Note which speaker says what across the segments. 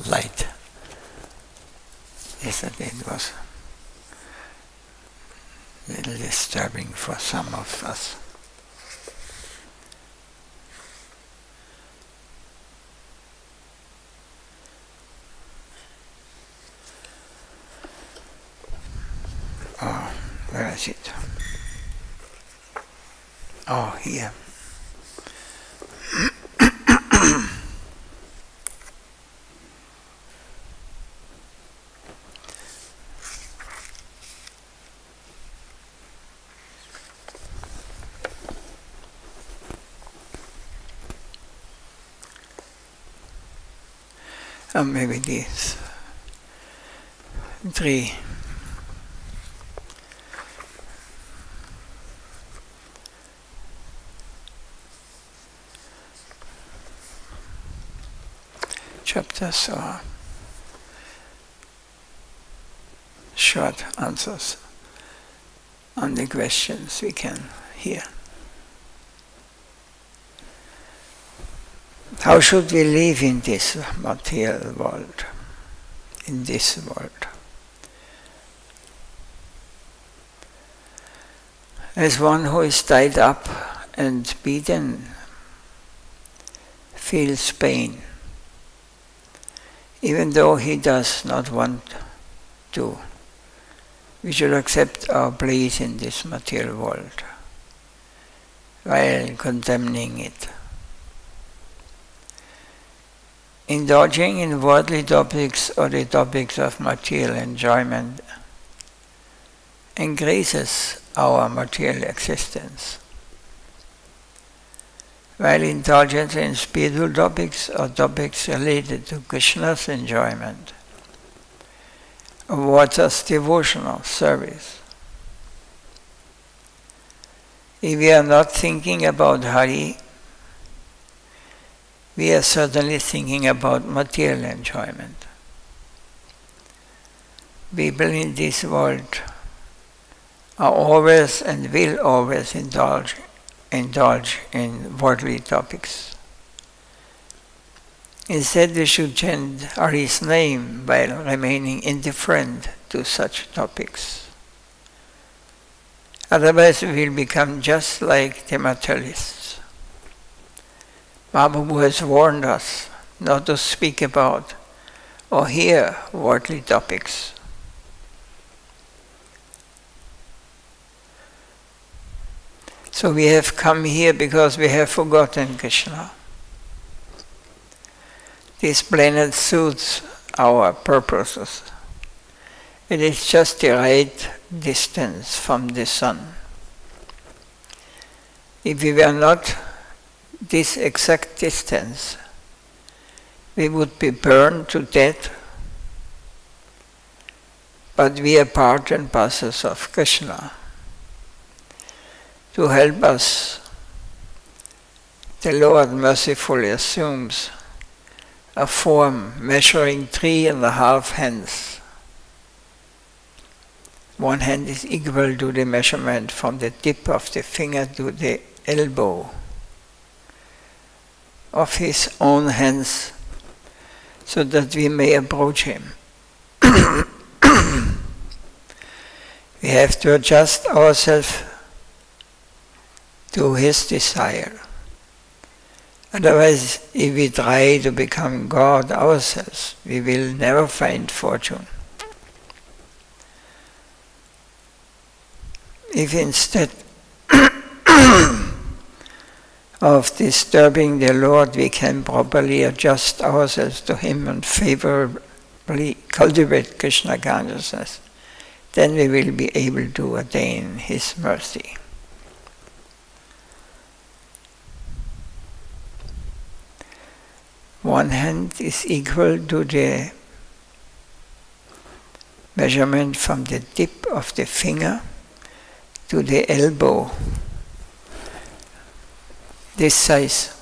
Speaker 1: light. Yesterday it was a little disturbing for some of us. Oh, where is it? Oh, here. Or maybe these three. Chapters or short answers on the questions we can hear. How should we live in this material world, in this world? As one who is tied up and beaten feels pain, even though he does not want to. We should accept our place in this material world while condemning it. Indulging in worldly topics or the topics of material enjoyment increases our material existence, while indulgence in spiritual topics or topics related to Krishna's enjoyment awards us devotional service. If we are not thinking about Hari, we are certainly thinking about material enjoyment. People in this world are always and will always indulge in worldly topics. Instead, we should chant Hari's name while remaining indifferent to such topics. Otherwise, we will become just like the materialists. Mahaprabhu has warned us not to speak about or hear worldly topics. So we have come here because we have forgotten Krishna. This planet suits our purposes. It is just the right distance from the sun. If we were not this exact distance, we would be burned to death, but we are part and parcel of Krishna. To help us, the Lord mercifully assumes a form measuring 3.5 hands. One hand is equal to the measurement from the tip of the finger to the elbow of his own hands, so that we may approach him. We have to adjust ourselves to his desire. Otherwise, if we try to become God ourselves, we will never find fortune. If instead of disturbing the Lord, we can properly adjust ourselves to him and favorably cultivate Krishna consciousness, then we will be able to attain his mercy. One hand is equal to the measurement from the tip of the finger to the elbow. This size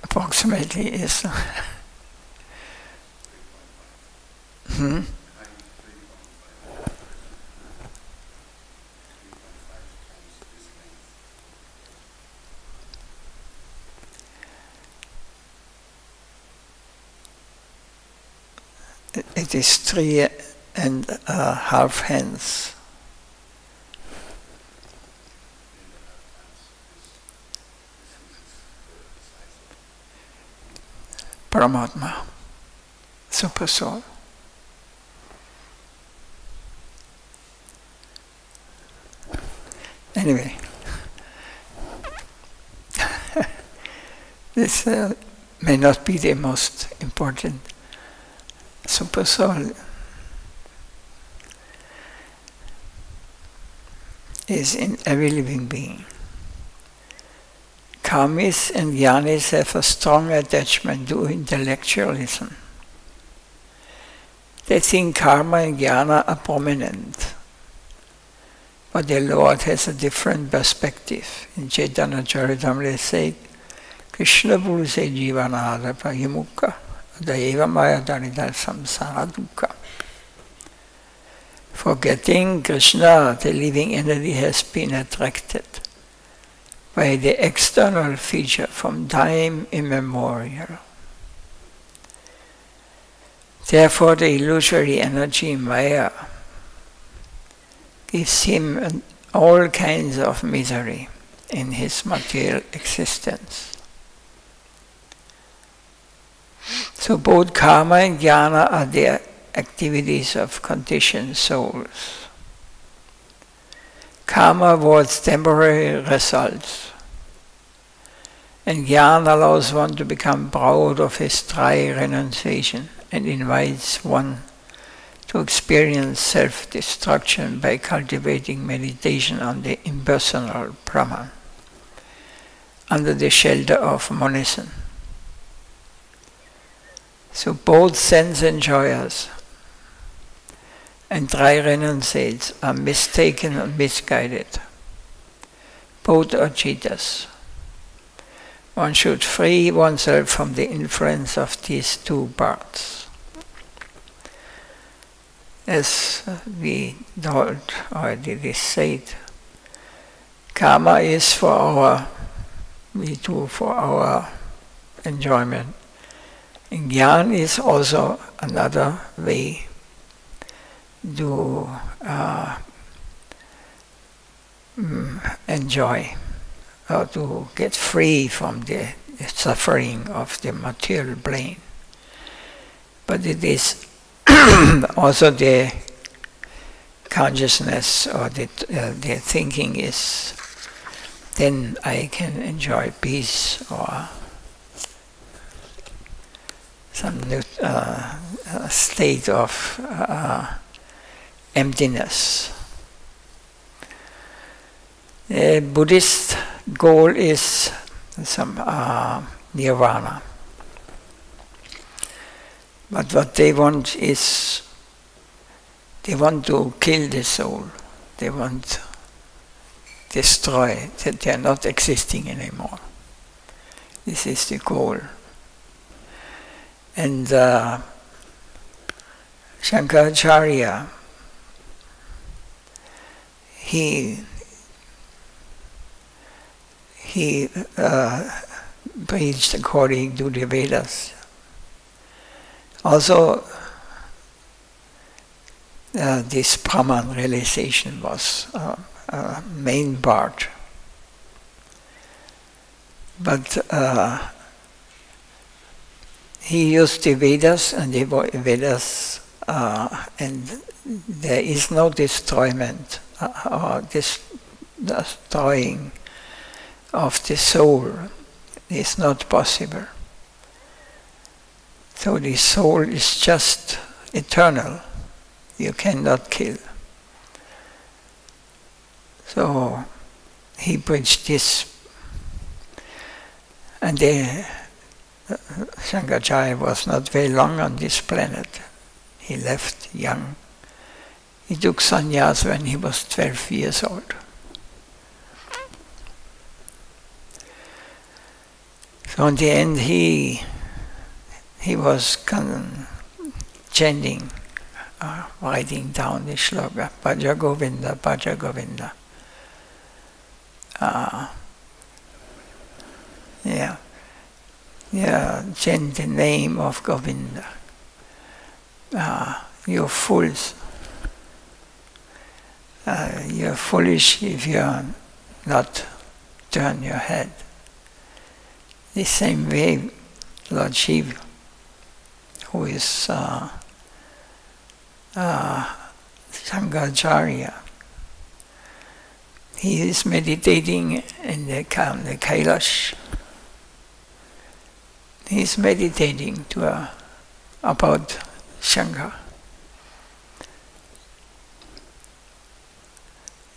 Speaker 1: approximately is it is 3.5 hands. Paramatma, Super Soul. Anyway, this may not be the most important. Super Soul is in every living being. Karmis and Jnanis have a strong attachment to intellectualism. They think karma and jnana are prominent, but the Lord has a different perspective. In Chaitanya Charitamrita said, Krishna Puruse Jivanada Pahimukha Daeva Maya Danita Samsara Dukkha. Forgetting Krishna, the living entity has been attracted by the external feature from time immemorial. Therefore, the illusory energy Maya gives him all kinds of misery in his material existence. So both karma and jnana are the activities of conditioned souls. Karma awards temporary results, and jnana allows one to become proud of his dry renunciation and invites one to experience self-destruction by cultivating meditation on the impersonal Brahman under the shelter of monism. So both sense enjoyers and dry renunciates are mistaken and misguided. Both are cheaters. One should free oneself from the influence of these two parts. As we told already, it is said, karma is for our, we do for our enjoyment. And jnana is also another way to enjoy, or to get free from the suffering of the material plane. But it is also the consciousness, or the thinking is, then I can enjoy peace or some new state of emptiness. The Buddhist goal is some nirvana. But what they want is, they want to kill the soul. They want to destroy, that they are not existing anymore. This is the goal. And Shankaracharya, he preached according to the Vedas. Also, this Brahman realization was a main part. But he used the Vedas, and the Vedas, and there is no destroyment or destroying of the soul. Is not possible. So the soul is just eternal. You cannot kill. So he preached this, and Shankaracharya was not very long on this planet. He left young. He took sannyas when he was 12 years old. So in the end he was chanting, writing down the shloka, Bhaja Govinda, Bhaja Govinda. Chant the name of Govinda. you're fools. You're foolish if you're not turn your head. The same way, Lord Shiva, who is Shankaracharya, he is meditating in the Kailash. He is meditating about Shankar.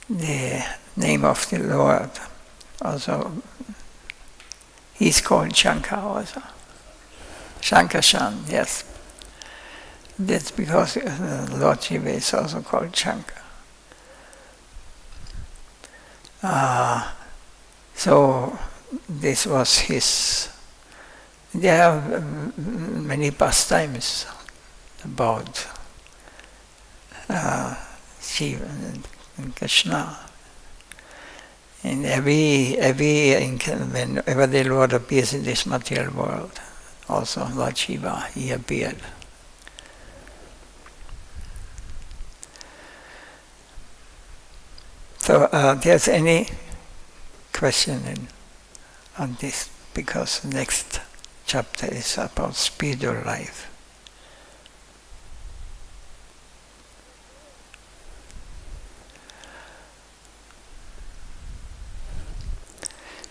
Speaker 1: The name of the Lord also, he's called Shankar also. Shankarshan, yes. That's because Lord Shiva is also called Shankar. So this was his. There are many pastimes about Shiva and Krishna. And whenever the Lord appears in this material world, also Lord Shiva, he appeared. So, there's any question on this, because the next chapter is about spiritual life.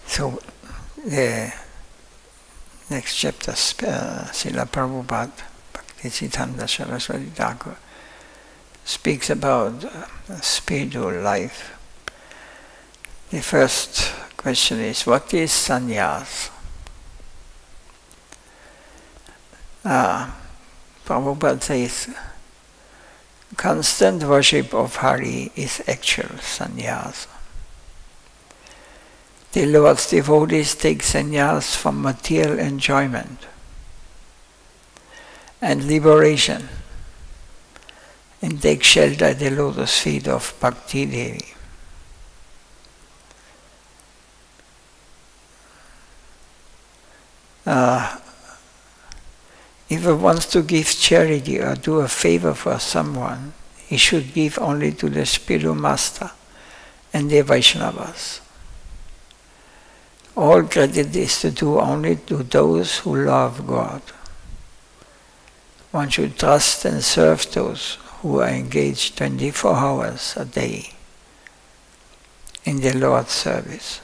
Speaker 1: So, the next chapter, Srila Prabhupada, Bhaktisiddhanta Saraswati Thakur, speaks about spiritual life. The first question is, what is sannyas? Prabhupada says, constant worship of Hari is actual sannyas. The Lord's devotees take sannyas from material enjoyment and liberation and take shelter at the lotus feet of Bhakti Devi. If one wants to give charity or do a favor for someone, he should give only to the spiritual master and the Vaishnavas. All credit is to do only to those who love God. One should trust and serve those who are engaged 24 hours a day in the Lord's service.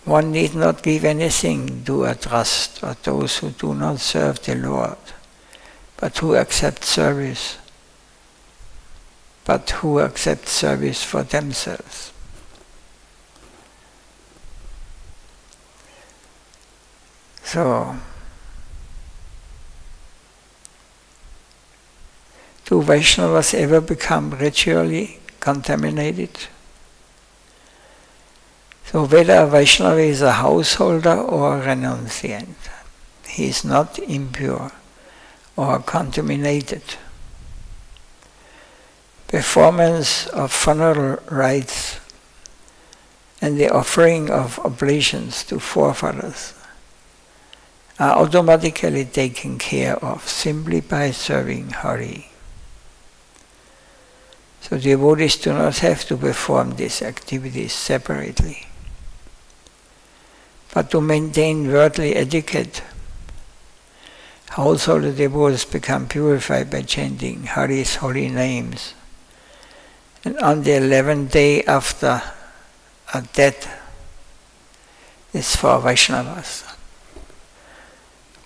Speaker 1: One need not give anything to a trust or those who do not serve the Lord, but who accept service for themselves. So, do Vaishnavas ever become ritually contaminated? So whether a Vaishnava is a householder or a renunciant, he is not impure or contaminated. Performance of funeral rites and the offering of oblations to forefathers are automatically taken care of simply by serving Hari. So devotees do not have to perform these activities separately. But to maintain worldly etiquette, household devotees become purified by chanting Hari's holy names. And on the 11th day after a death is for Vaishnavas.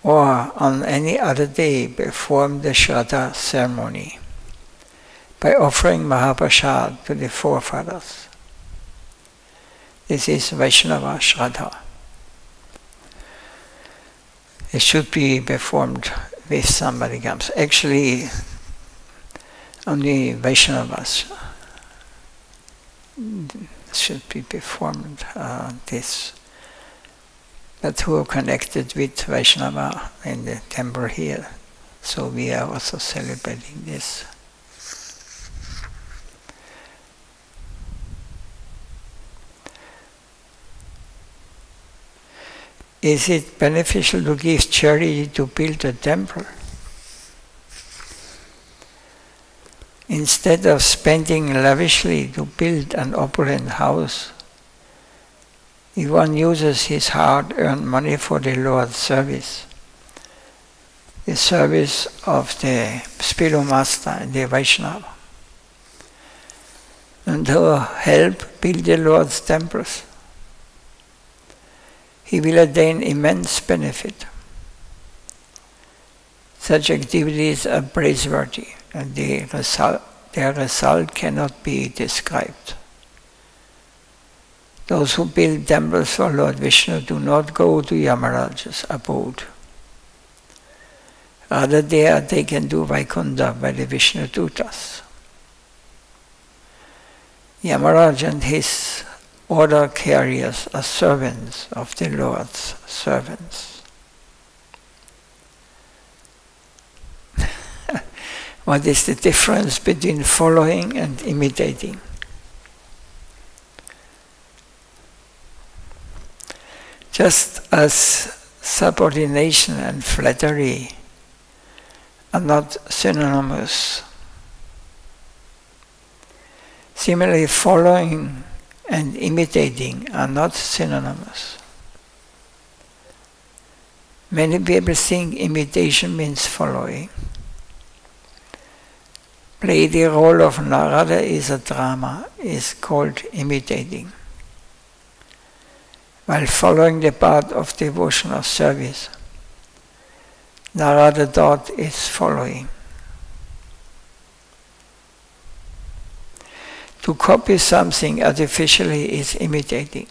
Speaker 1: Or on any other day perform the Shraddha ceremony by offering Mahaprasad to the forefathers. This is Vaishnava Shraddha. It should be performed if somebody comes. Actually, only Vaishnavas should be performed this. But who are connected with Vaishnava in the temple here. So we are also celebrating this. Is it beneficial to give charity to build a temple? instead of spending lavishly to build an opulent house, if one uses his hard-earned money for the Lord's service, the service of the spiritual master and the Vaishnava, and to help build the Lord's temples, he will attain immense benefit. Such activities are praiseworthy, and their result cannot be described. Those who build temples for Lord Vishnu do not go to Yamaraj's abode. Rather, they are taken to Vaikuntha by the Vishnu Dutas. Yamaraj and his order carriers are servants of the Lord's servants. What is the difference between following and imitating? Just as subordination and flattery are not synonymous, similarly following and imitating are not synonymous. Many people think imitation means following. Play the role of Narada is a drama, is called imitating, while following the path of devotional service. Narada thought is following. To copy something artificially is imitating,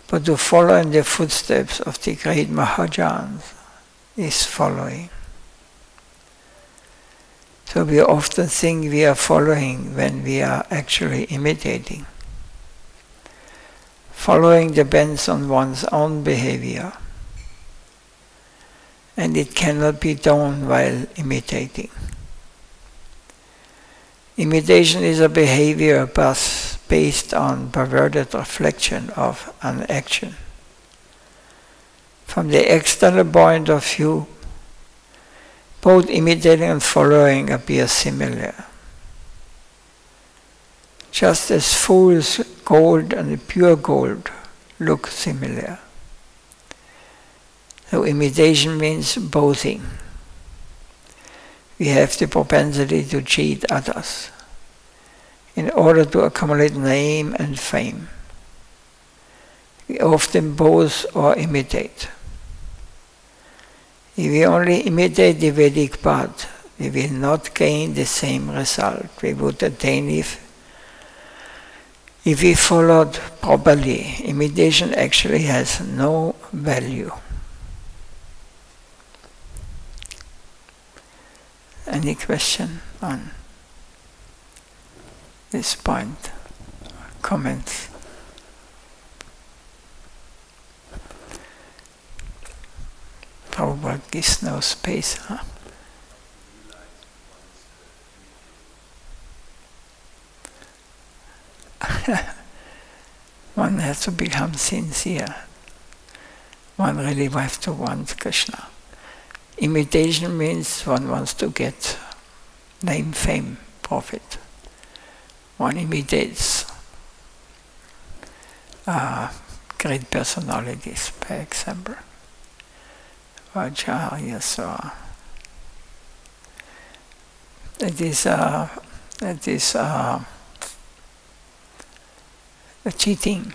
Speaker 1: but to follow in the footsteps of the great Mahajans is following. So we often think we are following when we are actually imitating. Following depends on one's own behavior, and it cannot be done while imitating. Imitation is a behavior based on perverted reflection of an action. From the external point of view, both imitating and following appear similar. Just as fool's gold and pure gold look similar. So imitation means bothing. We have the propensity to cheat others in order to accumulate name and fame. We often both or imitate. If we only imitate the Vedic path, we will not gain the same result we would attain if we followed properly. Imitation actually has no value. Any question on this point? Comments? Prabhupada gives no space, huh? One has to become sincere. One really has to want Krishna. Imitation means one wants to get name, fame, profit. One imitates great personalities, by example. Acharya, so it is a cheating.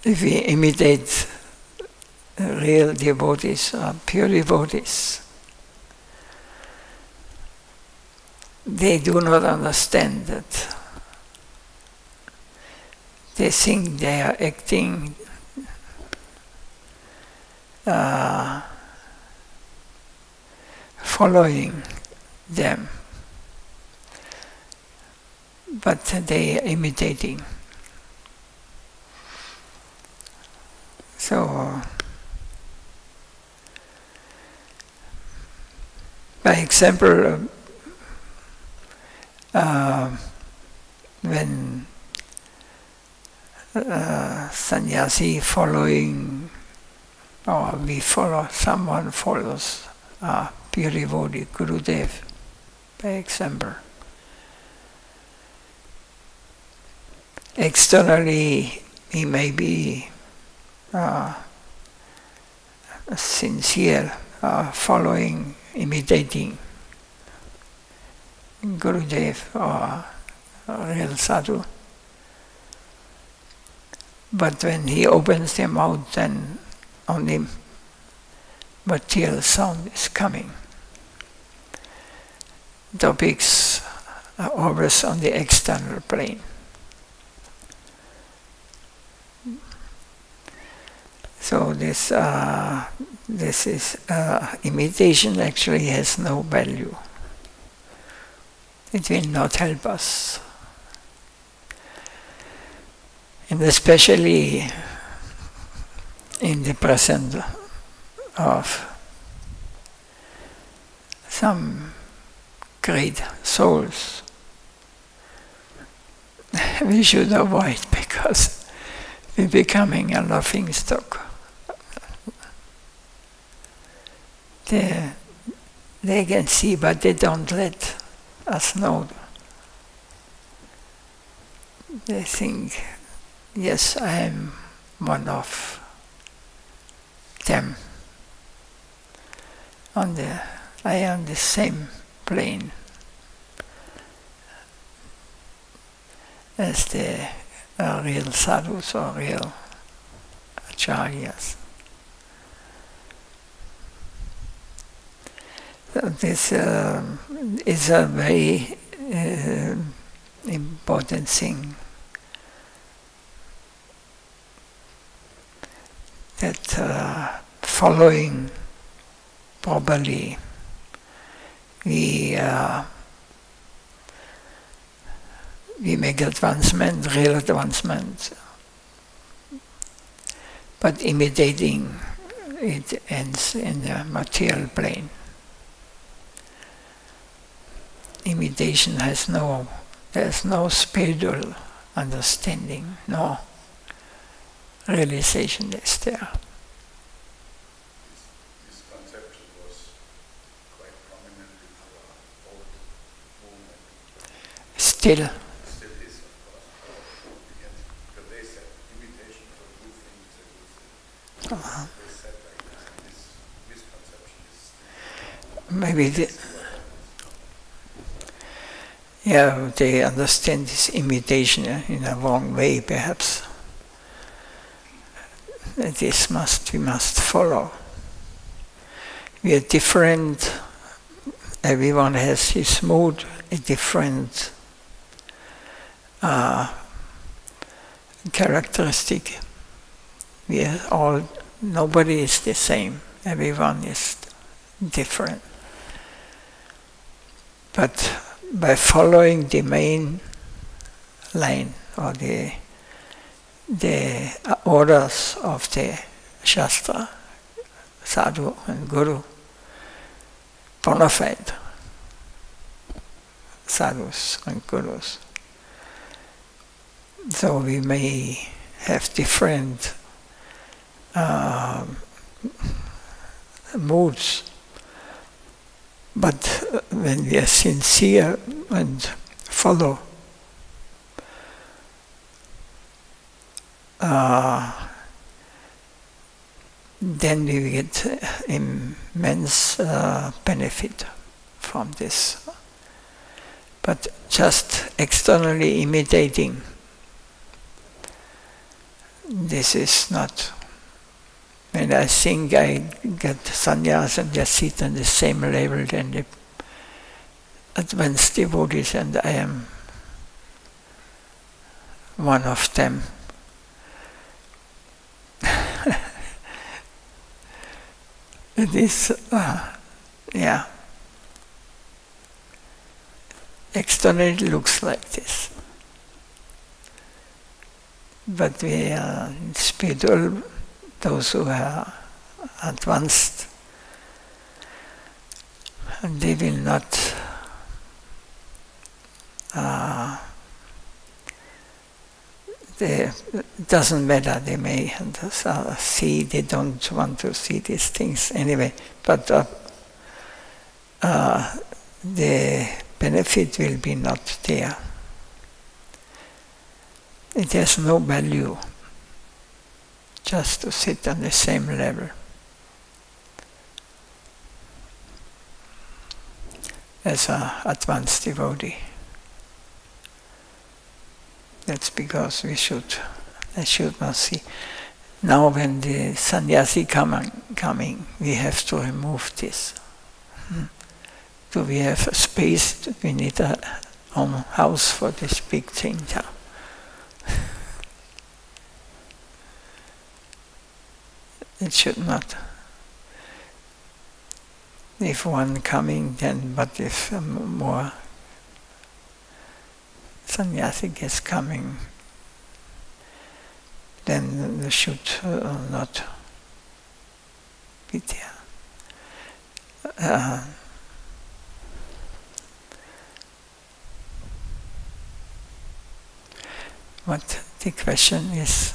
Speaker 1: If we imitate real devotees, pure devotees, they do not understand that. They think they are acting following them, but they are imitating. So, by example, when sannyasi following or we follow, someone follows pure devotee, Gurudev, by example. Externally, he may be sincere, following, imitating Gurudev or a real sadhu. But when he opens their mouth, then only material sound is coming. Topics are always on the external plane. So this is imitation actually has no value. It will not help us. And especially in the presence of some great souls, we should avoid, because we're becoming a laughing stock. They can see, but they don't let us know. They think, yes, I am one of them. I am the same plane as the real sadhus or real acharyas. So this is a very important thing, that following properly, we make advancement, real advancement, but imitating it ends in the material plane. Imitation there's no spiritual understanding, no realization is there.
Speaker 2: This conception was quite prominent in our old movement.
Speaker 1: Still
Speaker 2: Is, of course. Because they said imitation for a good thing is a good thing. They said like this, and this misconception is
Speaker 1: maybe they understand this imitation in a wrong way, perhaps. We must follow. We are different. Everyone has his mood, a different characteristic. We are all. Nobody is the same. Everyone is different. But by following the main line or the orders of the Shastra, Sadhu and Guru, bona fide sadhus and gurus. So we may have different moods, but when we are sincere and follow then we get immense benefit from this. But just externally imitating, this is not. And I think I get sannyas and just sit on the same level than the advanced devotees, and I am one of them. It is, externally it looks like this. But we are spiritual, those who are advanced, and they will not it doesn't matter, they may see, they don't want to see these things anyway, but the benefit will be not there. It has no value just to sit on the same level as an advanced devotee. That's because I should not see. Now when the sannyasi coming, we have to remove this. Do we have a space? We need a own house for this big thing. It should not. If one coming, then, but if more sannyasi is coming, then they should not be there. What the question is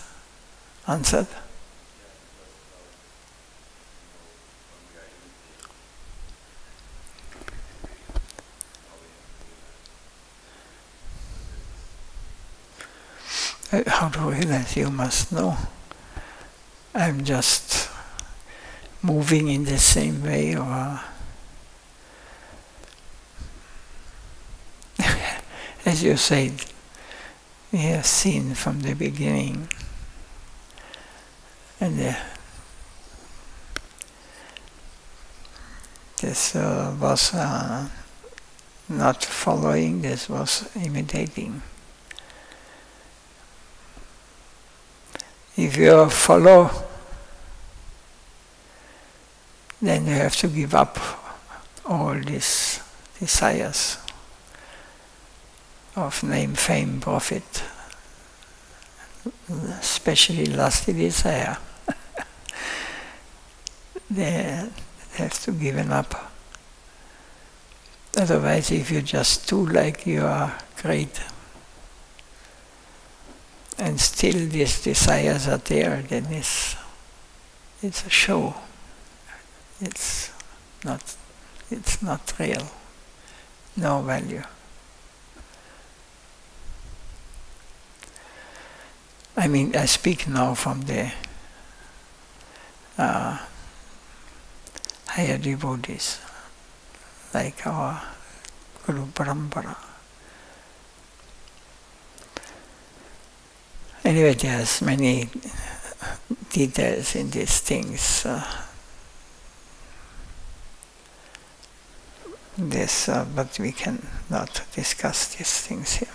Speaker 1: answered? How to realize? You must know. I'm just moving in the same way, or as you said, we have seen from the beginning, and this was not following, this was imitating. If you follow, then you have to give up all these desires of name, fame, profit, especially lusty desire. They have to give it up. Otherwise, if you just do like you are great, and still these desires are there, then it's a show. It's not real. No value. I mean, I speak now from the higher devotees, like our Guru Parampara. Anyway, there's many details in these things. But we can not discuss these things here.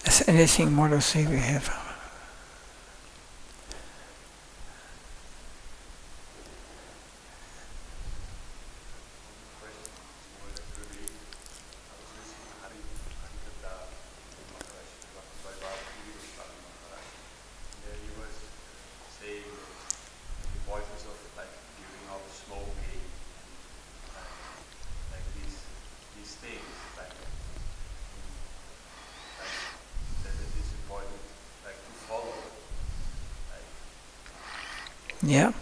Speaker 1: Is anything more to say? We have. Yeah.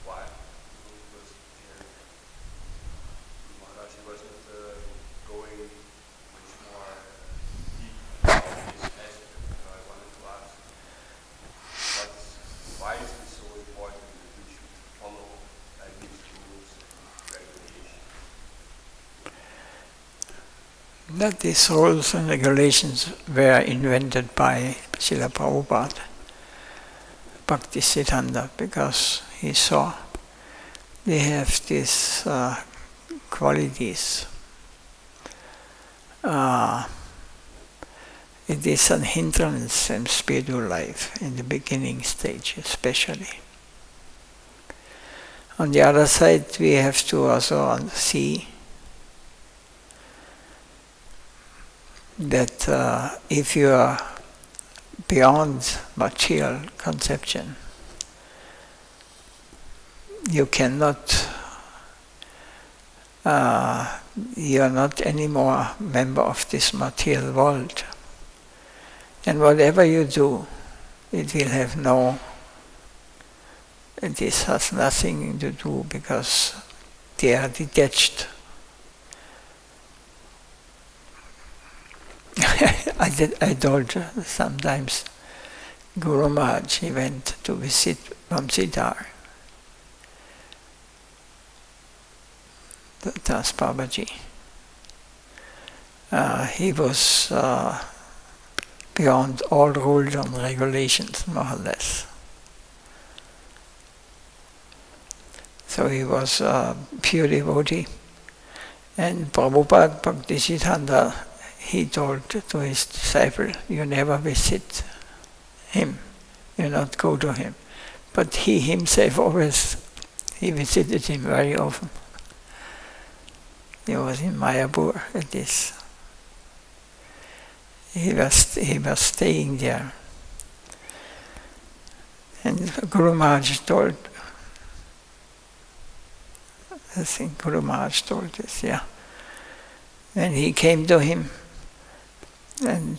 Speaker 2: Why? Because Maharaj wasn't going much more deep in this aspect. So I wanted to ask, why is it so important that we should follow these rules and regulations?
Speaker 1: That these rules and regulations were invented by Srila Prabhupada, Bhakti Siddhanta, because he saw they have these qualities it is an hindrance in spiritual life, in the beginning stage especially. On the other side, we have to also see that if you are beyond material conception, you cannot, you are not anymore a member of this material world. And whatever you do, it will have this has nothing to do, because they are detached. I told sometimes Guru Maharaj, he went to visit Vamsidhar, Das Babaji. He was beyond all rules and regulations, more or less. So he was a pure devotee. And Prabhupada Bhaktisiddhanta, he told to his disciple, you never visit him, you not go to him. But he himself always, he visited him very often. He was in Mayapur at this. He was staying there. And Guru Maharaj told, I think Guru Maharaj told this, yeah. And he came to him, and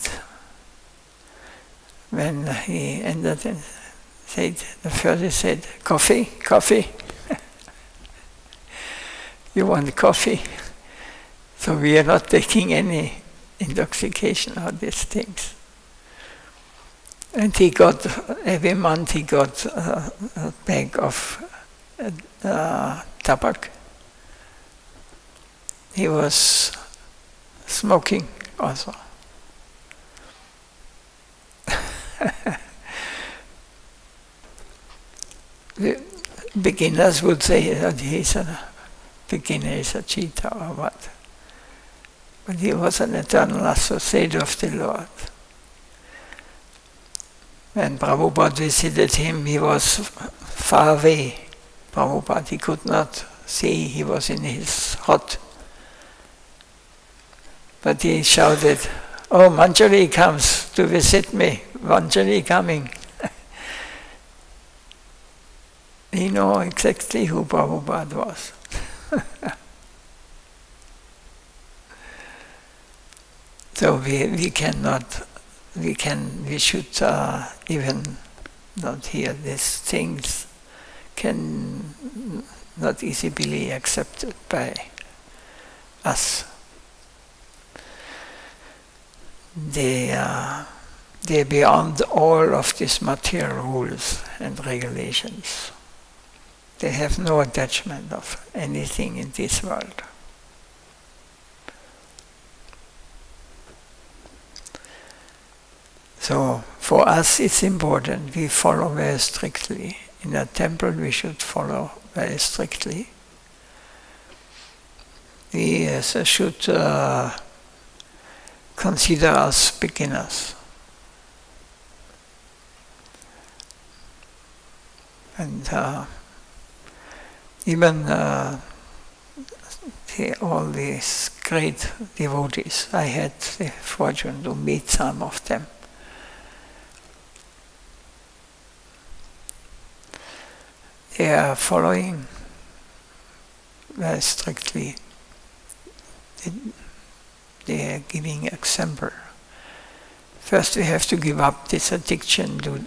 Speaker 1: when he entered and said, the first he said, coffee, coffee. You want coffee? So we are not taking any intoxication or these things. And he got, every month he got a bag of tabak. He was smoking also. The beginners would say that he's a beginner, is a cheater or what. But he was an eternal associate of the Lord. When Prabhupada visited him, he was far away. Prabhupada, he could not see, he was in his hut. But he shouted, oh, Manjari comes to visit me, Manjari coming. He knew exactly who Prabhupada was. So we should even not hear these things, can not easily be accepted by us. They are beyond all of these material rules and regulations. They have no attachment of anything in this world. So for us it's important, we follow very strictly. In a temple we should follow very strictly. We should consider us beginners. And even all these great devotees, I had the fortune to meet some of them. They are following very strictly. They are giving example. First we have to give up this addiction to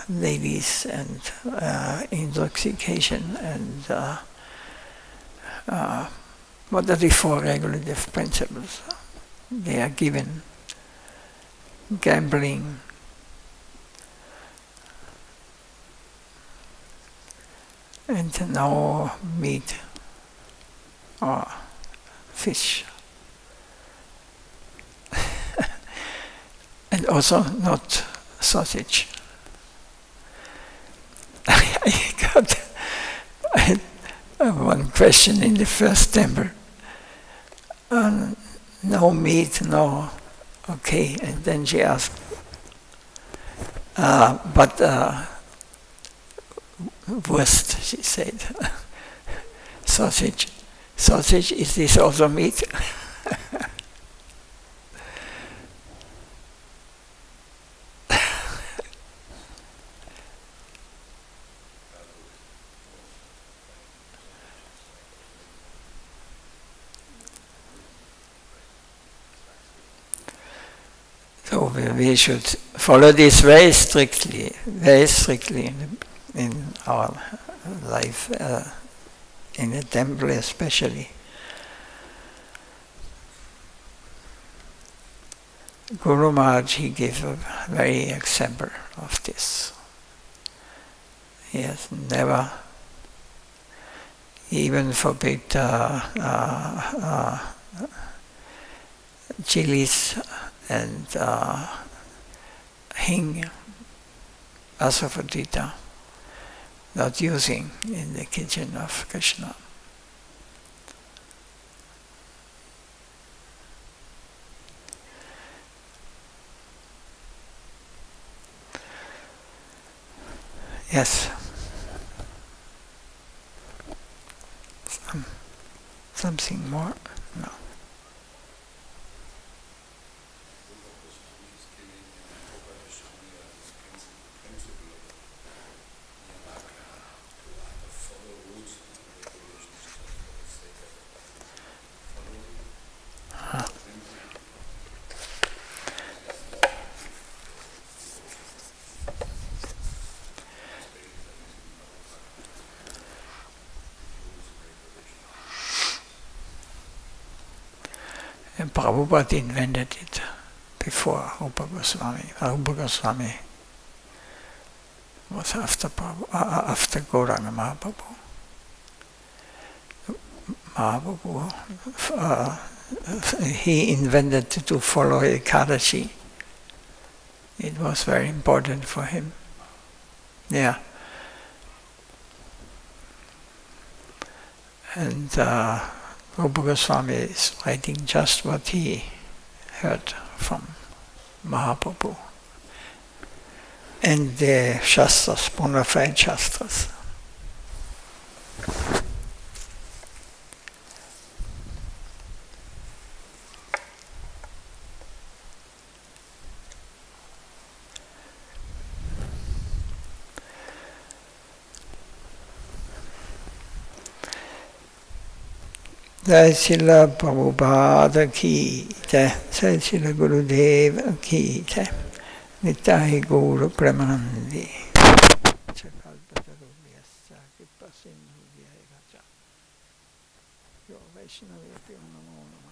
Speaker 1: ladies and intoxication and what are the four regulative principles? They are given: gambling, and no meat or fish. And also not sausage. I got one question in the first temple. No meat, no. Okay, and then she asked, but wurst, she said. Sausage. Sausage, is this also meat? So we should follow this very strictly in our life, in the temple especially. Guru Maharaj, he gave a very example of this. He has never even forbid chilies and hing, asafoetida, not using in the kitchen of Krishna. Yes. Something more? No. And Prabhupada invented it before Rupa Goswami. Rupa Goswami was after Gauranga Mahaprabhu. He invented to follow Ekadashi. It was very important for him. Yeah. And Rupa Goswami is writing just what he heard from Mahaprabhu. And the Shastras, bona fide Shastras. Jai Srila Prabhupada ki jai, Jai Srila Gurudeva ki jai, Nitai Gaura Premanandi. Chakalpatarubhyascha Kripasinudhyaya Vacha. Yo Vaishnavya Namo Namo.